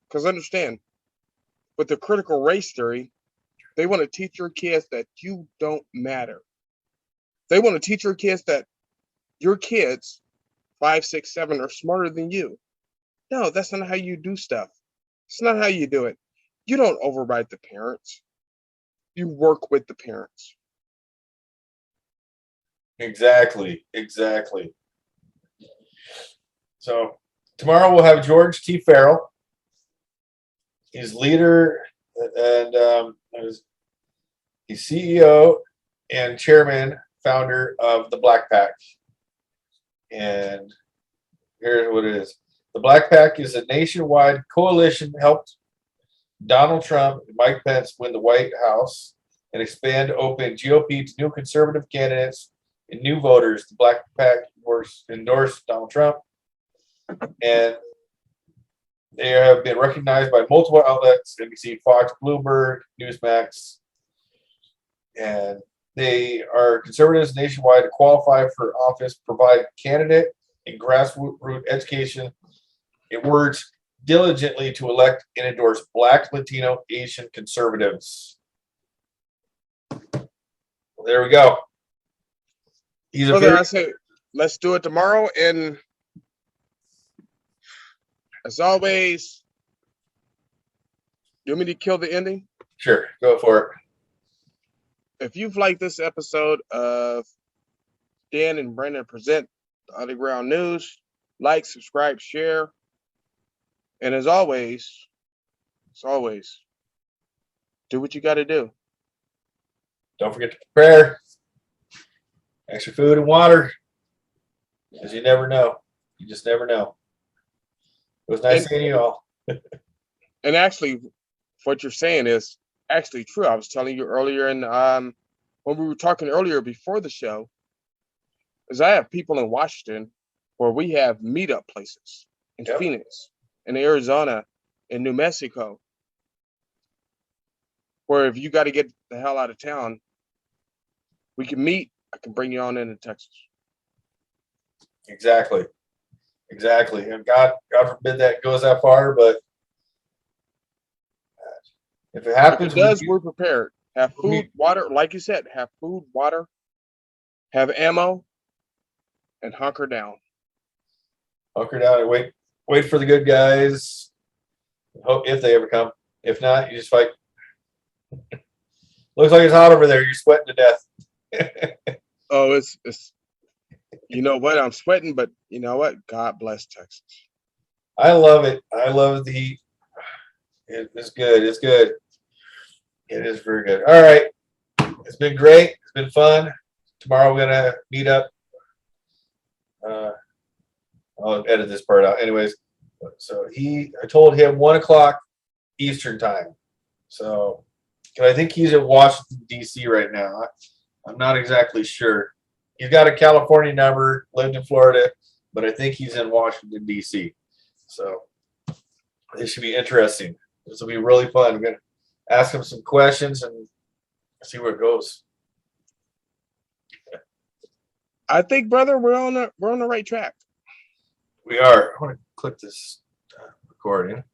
because understand, with the critical race theory, they want to teach your kids that you don't matter. They want to teach your kids that your kids, 5, 6, 7, are smarter than you. No, that's not how you do stuff. It's not how you do it. You don't override the parents. You work with the parents. Exactly. So tomorrow we'll have George T. Farrell. He's leader and he's CEO and chairman, founder of the Black Pack. And here's what it is. The Black Pack is a nationwide coalition that helped Donald Trump and Mike Pence win the White House and expand open GOP to new conservative candidates and new voters. The Black Pack endorsed Donald Trump, and they have been recognized by multiple outlets: NBC, Fox, Bloomberg, Newsmax, and they are conservatives nationwide to qualify for office, provide candidate and grassroots education. It works diligently to elect and endorse Black, Latino, Asian conservatives. Well, there we go. I say, let's do it tomorrow. And as always, you want me to kill the ending? Sure, go for it. If you've liked this episode of Dan and Brandon Present the Underground News, like, subscribe, share. And as always, do what you got to do. Don't forget to prepare. Extra food and water. Because you never know. You just never know. It was nice seeing you all. And actually, what you're saying is actually true. I was telling you earlier when we were talking earlier before the show, is I have people in Washington where we have meetup places in Phoenix, in Arizona, in New Mexico, where if you got to get the hell out of town, we can meet. I can bring you on into Texas. Exactly. And God forbid that goes that far, but if it happens, if it does, we're prepared. Have food, water, like you said, have food, water, have ammo, and hunker down. Hunker down and wait for the good guys. Hope if they ever come. If not, you just fight. Looks like it's hot over there. You're sweating to death. Oh, it's you know what? I'm sweating, but you know what? God bless Texas. I love it. I love the heat. It's good. It's good. It is very good. All right. It's been great. It's been fun. Tomorrow we're gonna meet up. I'll edit this part out. Anyways, so I told him 1 o'clock Eastern time. So I think he's in Washington, D.C. right now. I'm not exactly sure. He's got a California number, lived in Florida, but I think he's in Washington, D.C. So this should be interesting. This will be really fun. I'm going to ask him some questions and see where it goes. I think, brother, we're on the right track. We are. I want to click this recording.